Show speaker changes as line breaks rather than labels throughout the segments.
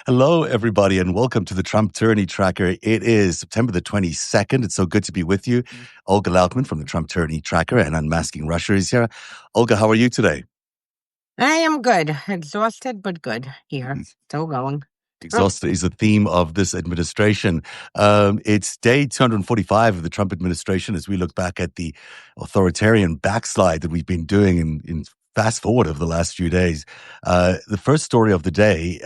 Hello, everybody, and welcome to the Trump Tyranny Tracker. It is September the 22nd. It's so good to be with you. Olga Lautman from the Trump Tyranny Tracker and Unmasking Russia is here. Olga, how are you today?
I am good. Exhausted, but good here. Still going.
Exhausted is the theme of this administration. It's day 245 of the Trump administration as we look back at the authoritarian backslide that we've been doing in fast forward over the last few days. The first story of the day,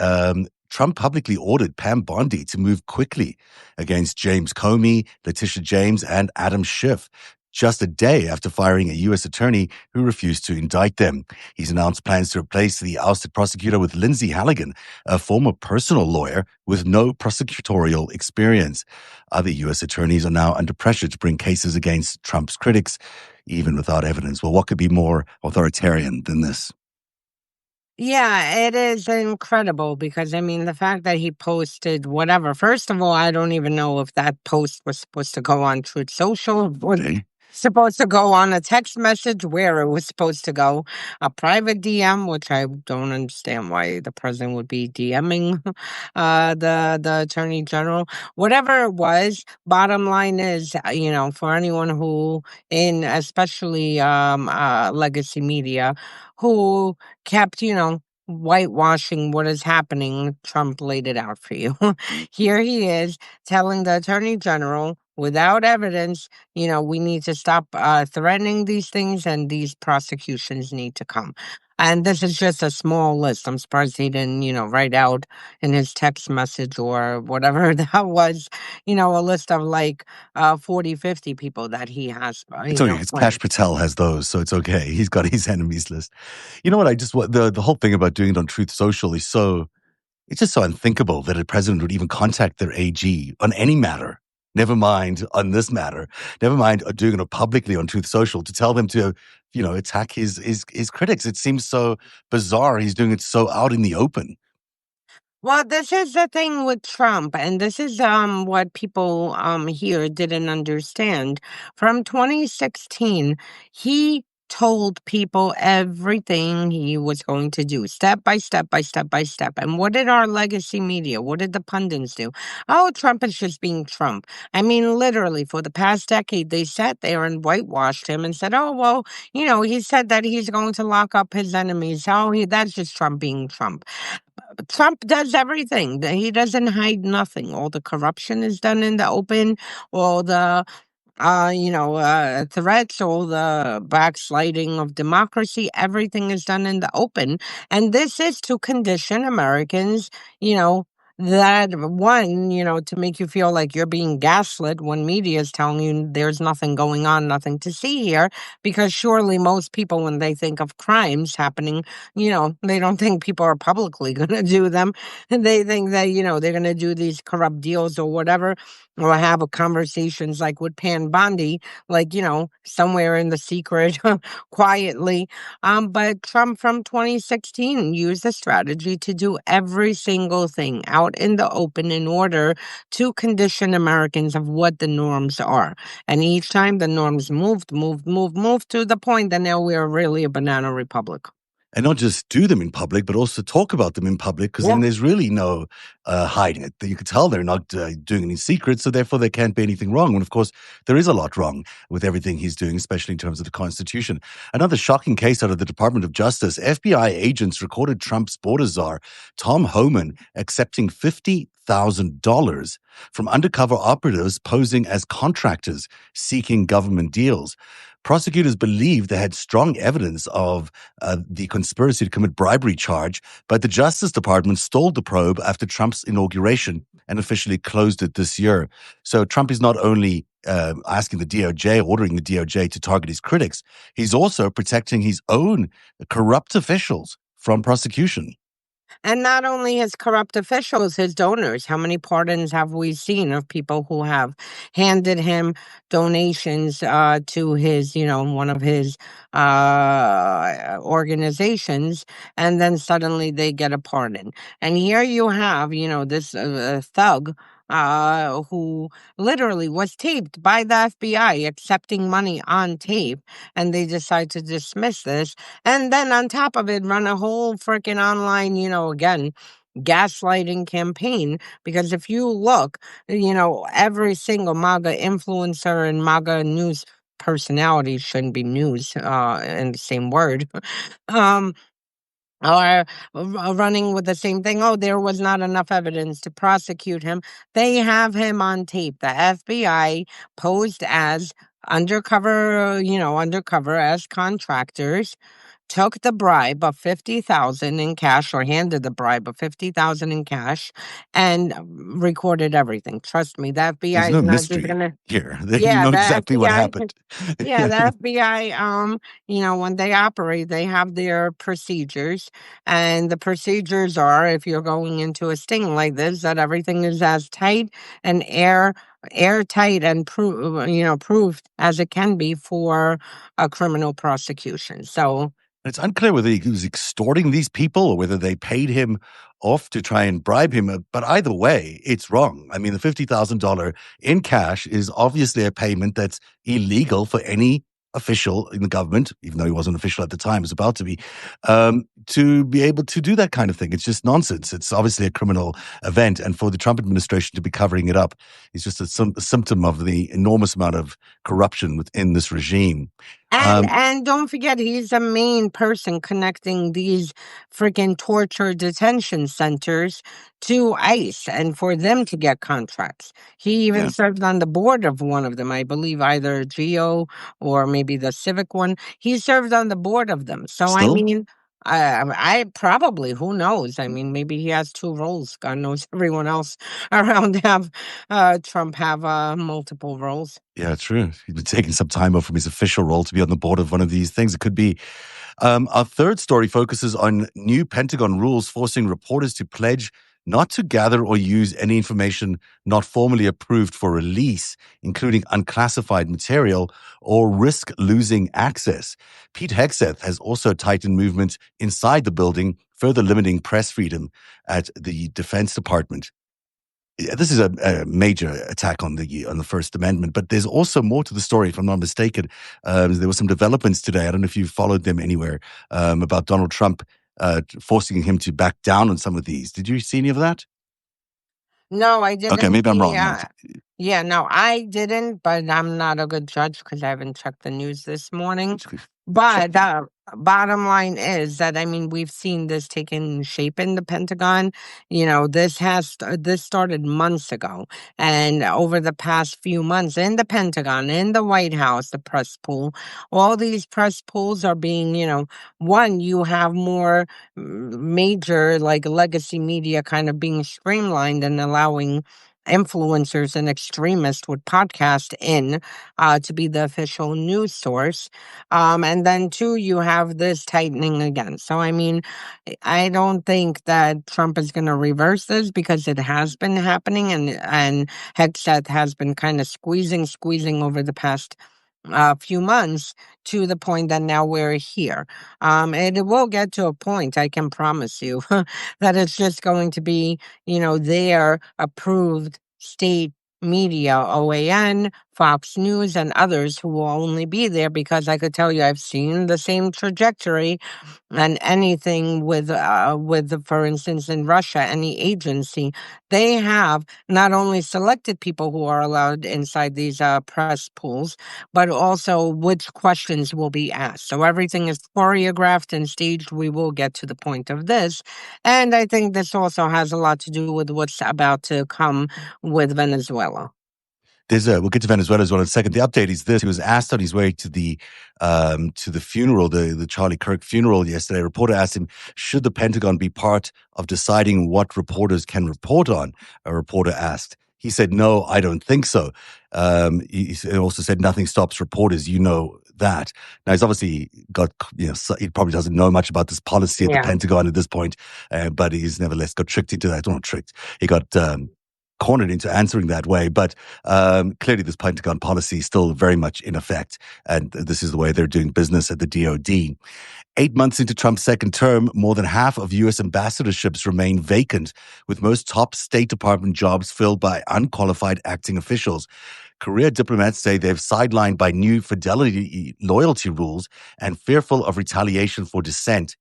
Trump publicly ordered Pam Bondi to move quickly against James Comey, Letitia James, and Adam Schiff, just a day after firing a U.S. attorney who refused to indict them. He's announced plans to replace the ousted prosecutor with Lindsey Halligan, a former personal lawyer with no prosecutorial experience. Other U.S. attorneys are now under pressure to bring cases against Trump's critics, even without evidence. Well, what could be more authoritarian than this?
Yeah, it is incredible because, the fact that he posted whatever. First of all, I don't even know if that post was supposed to go on Truth Social or supposed to go on a text message, where it was supposed to go, a private DM, which I don't understand why the president would be DMing the attorney general. Whatever it was, bottom line is, for anyone who, in especially legacy media, who kept, whitewashing what is happening, Trump laid it out for you. Here he is telling the attorney general, without evidence, we need to stop threatening these things, and these prosecutions need to come. And this is just a small list. I'm surprised he didn't, write out in his text message or whatever that was, a list of like 40, 50 people that he has.
It's okay. It's Kash Patel has those, so it's okay. He's got his enemies list. You know what? The whole thing about doing it on Truth Social is it's just so unthinkable that a president would even contact their AG on any matter. Never mind on this matter. Never mind doing it publicly on Truth Social to tell them to, attack his critics. It seems so bizarre. He's doing it so out in the open.
Well, this is the thing with Trump, and this is what people here didn't understand. From 2016, he told people everything he was going to do, step by step by step by step. And what did our legacy media, what did the pundits do? Oh, Trump is just being Trump. Literally, for the past decade, they sat there and whitewashed him and said, oh, well, he said that he's going to lock up his enemies. Oh, that's just Trump being Trump. Trump does everything. He doesn't hide nothing. All the corruption is done in the open. All the threats, all the backsliding of democracy, everything is done in the open. And this is to condition Americans, that one, to make you feel like you're being gaslit when media is telling you there's nothing going on, nothing to see here, because surely most people, when they think of crimes happening, they don't think people are publicly going to do them. And they think that, they're going to do these corrupt deals or whatever, or have conversations like with Pam Bondi, like, somewhere in the secret, quietly. But Trump from 2016 used the strategy to do every single thing out in the open in order to condition Americans of what the norms are. And each time the norms moved to the point that now we are really a banana republic.
And not just do them in public, but also talk about them in public, because then there's really no hiding it. You can tell they're not doing any secret, so therefore there can't be anything wrong. And of course, there is a lot wrong with everything he's doing, especially in terms of the Constitution. Another shocking case out of the Department of Justice. FBI agents recorded Trump's border czar, Tom Homan, accepting $50,000 from undercover operatives posing as contractors seeking government deals. Prosecutors believed they had strong evidence of the conspiracy to commit bribery charge, but the Justice Department stalled the probe after Trump's inauguration and officially closed it this year. So Trump is not only asking the DOJ, ordering the DOJ to target his critics, he's also protecting his own corrupt officials from prosecution.
And not only his corrupt officials, his donors. How many pardons have we seen of people who have handed him donations to his, one of his organizations, and then suddenly they get a pardon. And here you have, this thug who literally was taped by the FBI accepting money on tape, and they decide to dismiss this. And then on top of it, run a whole freaking online, again, gaslighting campaign. Because if you look, every single MAGA influencer and MAGA news personality, shouldn't be news in the same word, um, are running with the same thing. Oh, there was not enough evidence to prosecute him. They have him on tape. The FBI posed as undercover as contractors, took the bribe of 50,000 in cash, or handed the bribe of 50,000 in cash, and recorded everything. Trust me, the
There's
FBI is
no
not just
mystery
gonna.
here. You
Yeah,
know
the
exactly what
FBI.
happened.
Yeah, the FBI, when they operate, they have their procedures. And the procedures are, if you're going into a sting like this, that everything is as tight and airtight and proved as it can be for a criminal prosecution. So
It's unclear whether he was extorting these people or whether they paid him off to try and bribe him. But either way, it's wrong. I mean, the $50,000 in cash is obviously a payment that's illegal for any official in the government, even though he wasn't official at the time, was about to be able to do that kind of thing. It's just nonsense. It's obviously a criminal event. And for the Trump administration to be covering it up is just a symptom of the enormous amount of corruption within this regime.
And don't forget, he's a main person connecting these freaking torture detention centers to ICE, and for them to get contracts. He even
Yeah.
served on the board of one of them, I believe, either Geo or maybe the Civic one. He served on the board of them. So I
Still?
mean, I probably, who knows? I mean, maybe he has two roles. God knows everyone else around Trump have multiple roles.
Yeah, true. He's been taking some time off from his official role to be on the board of one of these things. It could be. Our third story focuses on new Pentagon rules forcing reporters to pledge not to gather or use any information not formally approved for release, including unclassified material, or risk losing access. Pete Hegseth has also tightened movement inside the building, further limiting press freedom at the Defense Department. This is a major attack on the First Amendment, but there's also more to the story, if I'm not mistaken. There were some developments today. I don't know if you followed them anywhere, about Donald Trump forcing him to back down on some of these. Did you see any of that?
No, I didn't
Okay, maybe I'm
see.
wrong. No.
Yeah, no, I didn't, but I'm not a good judge because I haven't checked the news this morning. But bottom line is that, I mean, we've seen this taking shape in the Pentagon. This started months ago, and over the past few months in the Pentagon, in the White House, the press pool, all these press pools are being, one, you have more major like legacy media kind of being streamlined and allowing influencers and extremists with podcast in to be the official news source. And then two, you have this tightening again. So I mean, I don't think that Trump is going to reverse this because it has been happening, and Hegseth has been kind of squeezing over the past few months, to the point that now we're here. And it will get to a point, I can promise you, that it's just going to be, their approved state media, OAN, Fox News, and others who will only be there because I could tell you I've seen the same trajectory. And anything with, for instance, in Russia, any agency, they have not only selected people who are allowed inside these press pools, but also which questions will be asked. So everything is choreographed and staged. We will get to the point of this. And I think this also has a lot to do with what's about to come with Venezuela.
We'll get to Venezuela as well in a second. The update is this: he was asked on his way to the funeral, the Charlie Kirk funeral yesterday. A reporter asked him, "Should the Pentagon be part of deciding what reporters can report on?" A reporter asked. He said, "No, I don't think so." He also said, "Nothing stops reporters. You know that." Now he's obviously got, he probably doesn't know much about this policy at the Pentagon at this point, but he's nevertheless got tricked into that. Not tricked. He got cornered into answering that way. But clearly this Pentagon policy is still very much in effect. And this is the way they're doing business at the DOD. 8 months into Trump's second term, more than half of U.S. ambassadorships remain vacant, with most top State Department jobs filled by unqualified acting officials. Career diplomats say they've sidelined by new fidelity loyalty rules and fearful of retaliation for dissent.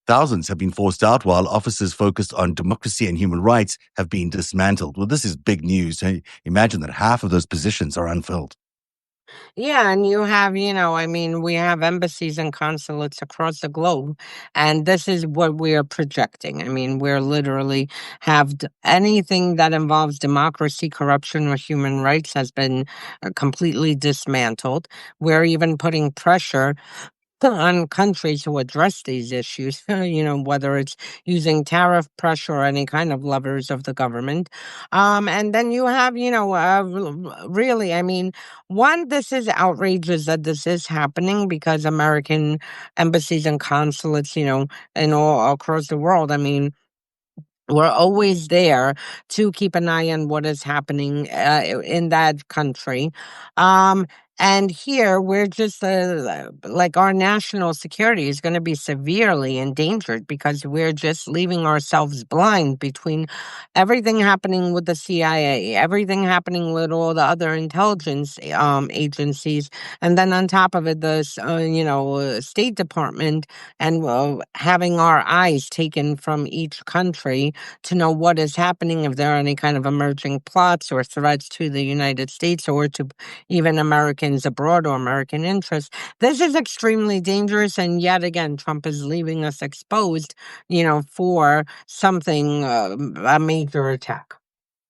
Thousands have been forced out while offices focused on democracy and human rights have been dismantled. Well, this is big news. Imagine that half of those positions are unfilled.
Yeah, and you have, we have embassies and consulates across the globe, and this is what we are projecting. I mean, we're literally anything that involves democracy, corruption, or human rights has been completely dismantled. We're even putting pressure on countries to address these issues, whether it's using tariff pressure or any kind of levers of the government. And then you have, really, one, this is outrageous that this is happening because American embassies and consulates, in all across the world, we're always there to keep an eye on what is happening in that country. Um, and here we're just like our national security is going to be severely endangered because we're just leaving ourselves blind between everything happening with the CIA, everything happening with all the other intelligence agencies, and then on top of it, the State Department, and having our eyes taken from each country to know what is happening, if there are any kind of emerging plots or threats to the United States or to even Americans abroad or American interests. This is extremely dangerous. And yet again, Trump is leaving us exposed, for something, a major attack.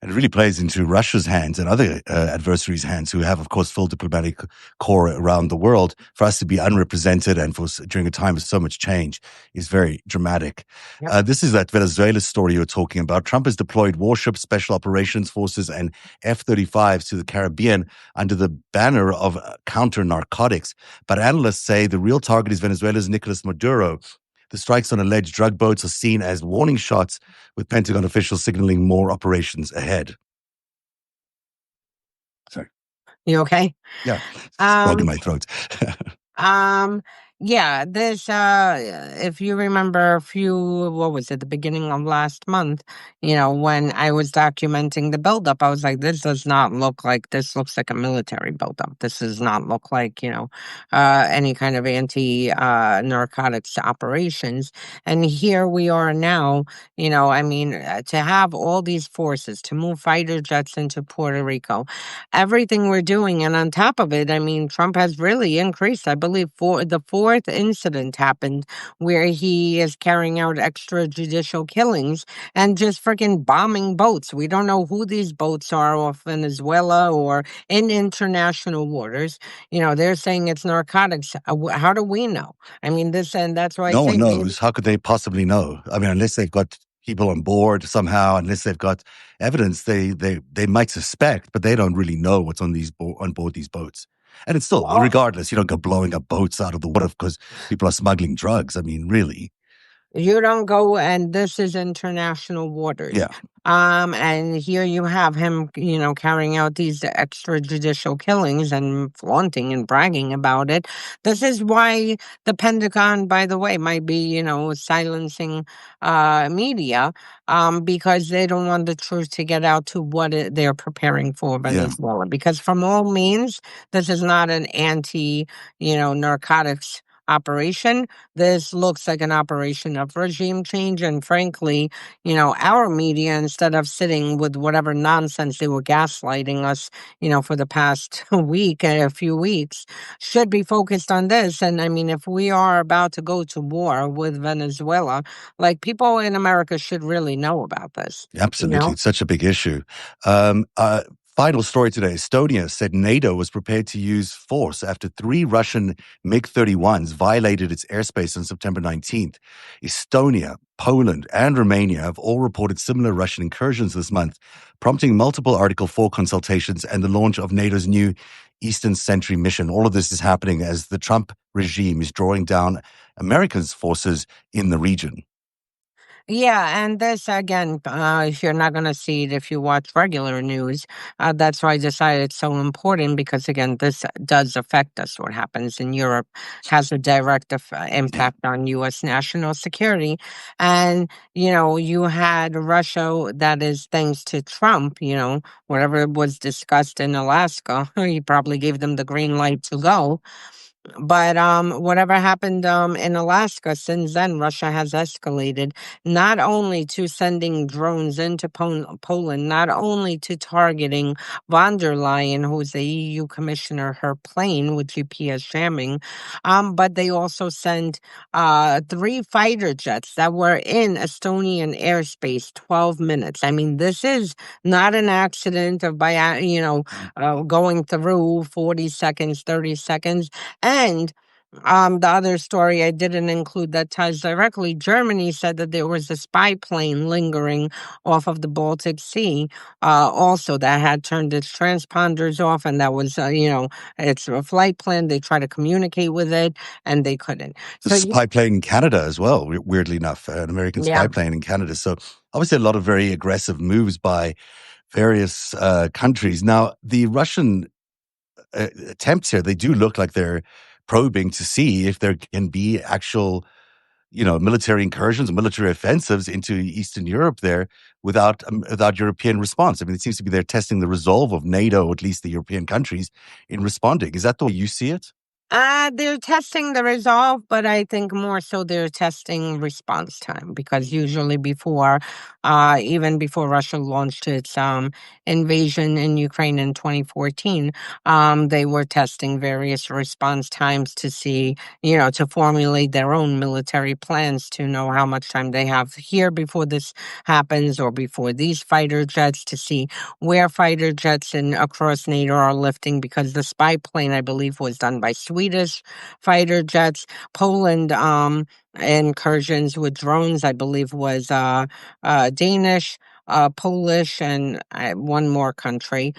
And it really plays into Russia's hands and other adversaries' hands who have, of course, full diplomatic corps around the world. For us to be unrepresented and during a time of so much change is very dramatic.
Yep.
This is that Venezuela story you were talking about. Trump has deployed warships, special operations forces, and F-35s to the Caribbean under the banner of counter-narcotics. But analysts say the real target is Venezuela's Nicolas Maduro. The strikes on alleged drug boats are seen as warning shots, with Pentagon officials signaling more operations ahead. Sorry.
You okay?
Yeah, frog in my throat.
Yeah, this, if you remember what was it, the beginning of last month, when I was documenting the buildup, I was like, this looks like a military buildup. This does not look like, any kind of narcotics operations. And here we are now, to have all these forces, to move fighter jets into Puerto Rico, everything we're doing. And on top of it, Trump has really increased. I believe the fourth incident happened where he is carrying out extrajudicial killings and just freaking bombing boats. We don't know who these boats are off Venezuela or in international waters. They're saying it's narcotics. How do we know? That's why
no one knows. How could they possibly know? Unless they've got people on board somehow, unless they've got evidence, they might suspect, but they don't really know what's on board these boats. And it's still, regardless, you don't go blowing up boats out of the water because people are smuggling drugs. Really.
You don't go, and this is international waters.
Yeah.
And here you have him, carrying out these extrajudicial killings and flaunting and bragging about it. This is why the Pentagon, by the way, might be, silencing media, because they don't want the truth to get out to what they're preparing for Venezuela. Yeah. Because from all means, this is not an narcotics operation. This looks like an operation of regime change. And frankly, our media, instead of sitting with whatever nonsense they were gaslighting us, for the past a few weeks, should be focused on this. And if we are about to go to war with Venezuela, like, people in America should really know about this.
Absolutely. It's such a big issue. Final story today. Estonia said NATO was prepared to use force after 3 Russian MiG-31s violated its airspace on September 19th. Estonia, Poland, and Romania have all reported similar Russian incursions this month, prompting multiple Article 4 consultations and the launch of NATO's new Eastern Sentry mission. All of this is happening as the Trump regime is drawing down America's forces in the region.
Yeah, and this, again, if you're not going to see it if you watch regular news, that's why I decided it's so important because, again, this does affect us. What happens in Europe has a direct impact on U.S. national security. And, you had Russia, that is thanks to Trump, whatever was discussed in Alaska, he probably gave them the green light to go. But whatever happened in Alaska, since then, Russia has escalated not only to sending drones into Poland, not only to targeting von der Leyen, who's the EU commissioner, her plane with GPS jamming, but they also sent 3 fighter jets that were in Estonian airspace 12 minutes. I mean, this is not an accident of going through 40 seconds, 30 seconds. And the other story I didn't include that ties directly, Germany said that there was a spy plane lingering off of the Baltic Sea, also that had turned its transponders off, and that was, it's a flight plan. They tried to communicate with it, and they couldn't.
The
So,
spy plane in Canada as well, weirdly enough, an American
yeah.
spy plane in Canada. So obviously a lot of very aggressive moves by various countries. Now, the Russian attempts here, they do look like they're probing to see if there can be actual, military incursions, military offensives into Eastern Europe there without European response. I mean, it seems to be they're testing the resolve of NATO, or at least the European countries, in responding. Is that the way you see it?
They're testing the resolve, but I think more so they're testing response time, because usually even before Russia launched its invasion in Ukraine in 2014, they were testing various response times to see, to formulate their own military plans to know how much time they have here before this happens, or before these fighter jets, to see where fighter jets across NATO are lifting, because the spy plane, I believe, was done by Swedish fighter jets. Poland incursions with drones, I believe, was Danish. Polish, and one more country,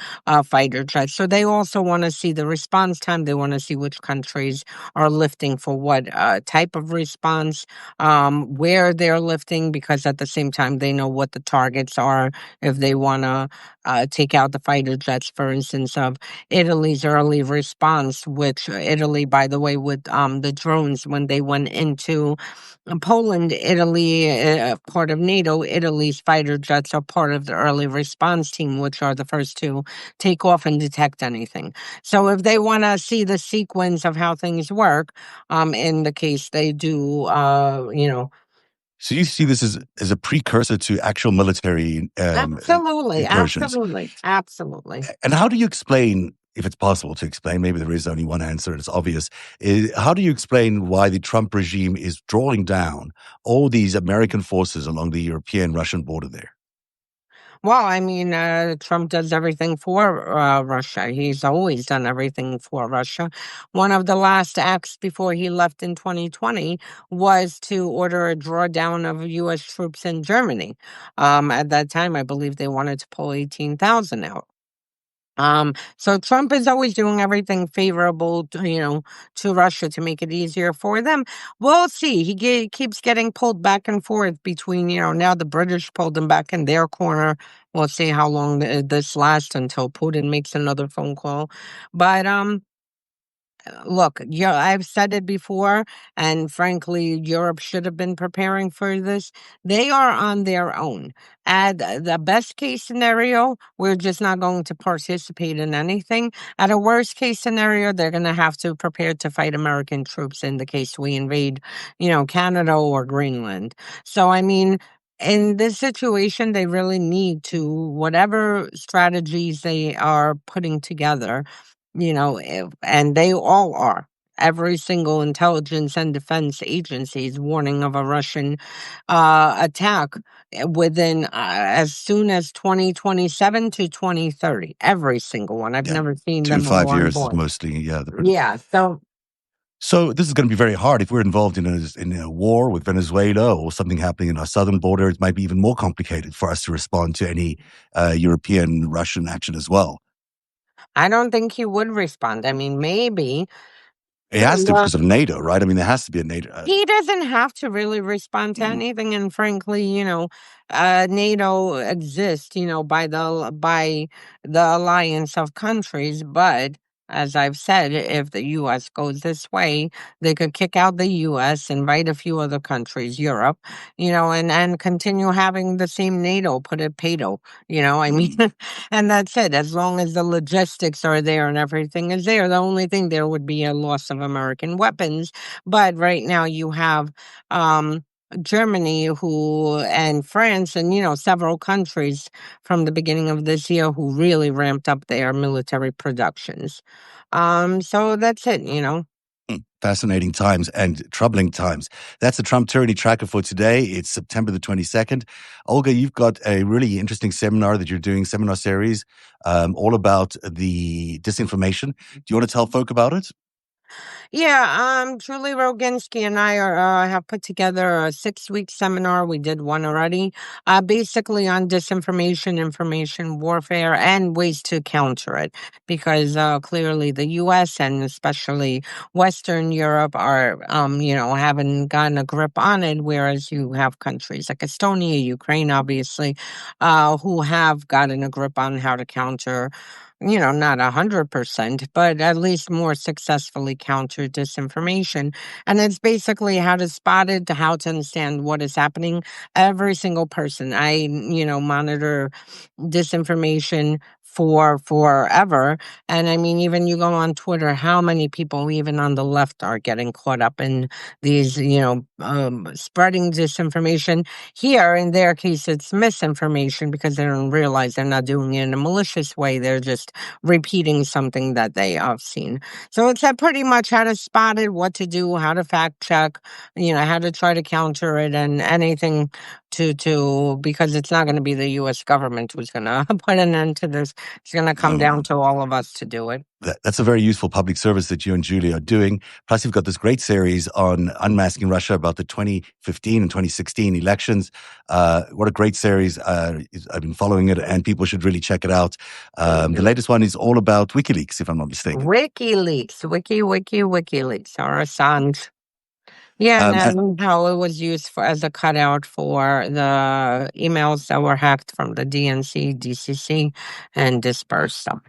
fighter jets. So they also want to see the response time. They want to see which countries are lifting for what type of response, where they're lifting, because at the same time they know what the targets are if they want to take out the fighter jets, for instance, of Italy's early response, which Italy, by the way, with the drones, when they went into Poland, Italy, part of NATO, Italy's fighter jets are part of the early response team, which are the first to take off and detect anything. So if they want to see the sequence of how things work, in the case they do,
So you see this as a precursor to actual military
absolutely,
incursions.
absolutely.
And how do you explain, if it's possible to explain, maybe there is only one answer and it's obvious, how do you explain why the Trump regime is drawing down all these American forces along the European-Russian border there?
Well, I mean, Trump does everything for Russia. He's always done everything for Russia. One of the last acts before he left in 2020 was to order a drawdown of U.S. troops in Germany. At that time, I believe they wanted to pull 18,000 out. So Trump is always doing everything favorable to Russia to make it easier for them. We'll see. He keeps getting pulled back and forth between, now the British pulled him back in their corner. We'll see how long this lasts until Putin makes another phone call. But look, yeah, I've said it before, and frankly, Europe should have been preparing for this. They are on their own. At the best case scenario, we're just not going to participate in anything. At a worst case scenario, they're going to have to prepare to fight American troops in the case we invade, Canada or Greenland. So, I mean, in this situation, they really need to, whatever strategies they are putting together, and they all are. Every single intelligence and defense agency is warning of a Russian attack within as soon as 2027 to 2030. Every single one. I've
Yeah,
never seen
2 to
them
5
on
years is
board.
mostly, yeah.
Yeah.
So this is going to be very hard if we're involved in a war with Venezuela or something happening in our southern border. It might be even more complicated for us to respond to any European Russian action as well.
I don't think he would respond. I mean, maybe.
It has to because of NATO, right? I mean, there has to be a NATO.
He doesn't have to really respond to anything, and frankly, NATO exists, by the alliance of countries, but As I've said, if the U.S. goes this way, they could kick out the U.S., invite a few other countries, Europe, and continue having the same NATO, put it pedo, I mean, and that's it. As long as the logistics are there and everything is there, the only thing there would be a loss of American weapons. But right now you have Germany and France and, several countries from the beginning of this year who really ramped up their military productions. So that's it.
Fascinating times and troubling times. That's the Trump Tyranny Tracker for today. It's September the 22nd. Olga, you've got a really interesting seminar that you're doing, seminar series, all about the disinformation. Do you want to tell folk about it?
Yeah, Julie Roginski and I have put together a 6-week seminar. We did one already, basically on disinformation, information warfare, and ways to counter it. Because clearly the U.S. and especially Western Europe haven't gotten a grip on it, whereas you have countries like Estonia, Ukraine, obviously, who have gotten a grip on how to counter not 100%, but at least more successfully counter disinformation. And it's basically how to spot it, how to understand what is happening. Every single person. I, monitor disinformation for forever. And I mean, even you go on Twitter, how many people, even on the left, are getting caught up in these, spreading disinformation. Here, in their case, it's misinformation because they don't realize they're not doing it in a malicious way. They're just repeating something that they have seen. So it's pretty much how to spot it, what to do, how to fact check, how to try to counter it, and anything because it's not going to be the U.S. government who's going to put an end to this. It's going to come down to all of us to do it.
That's a very useful public service that you and Julie are doing. Plus, you've got this great series on unmasking Russia about the 2015 and 2016 elections. What a great series. I've been following it, and people should really check it out. The latest one is all about WikiLeaks, if I'm not mistaken.
WikiLeaks. WikiLeaks. Or Assange. Yeah, and how it was used as a cutout for the emails that were hacked from the DNC, DCC, and dispersed them.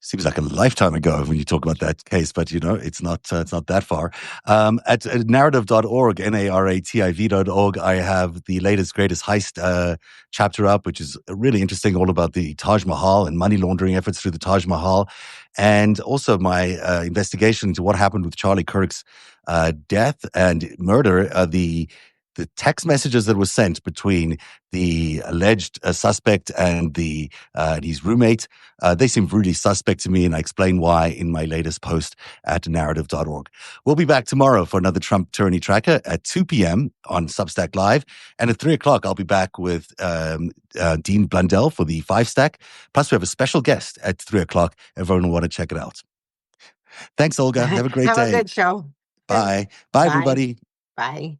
Seems like a lifetime ago when you talk about that case, but it's not that far. At narativ.org, narativ.org, I have the latest, greatest heist chapter up, which is really interesting, all about the Taj Mahal and money laundering efforts through the Taj Mahal. And also my investigation into what happened with Charlie Kirk's death and murder, the text messages that were sent between the alleged suspect and his roommate, they seem really suspect to me, and I explain why in my latest post at narativ.org. We'll be back tomorrow for another Trump Tyranny Tracker at 2 p.m. on Substack Live, and at 3 o'clock I'll be back with Dean Blundell for the 5-stack. Plus we have a special guest at 3 o'clock. Everyone will want to check it out. Thanks, Olga. Have a great day.
Have a good show.
Bye. Bye, everybody.
Bye.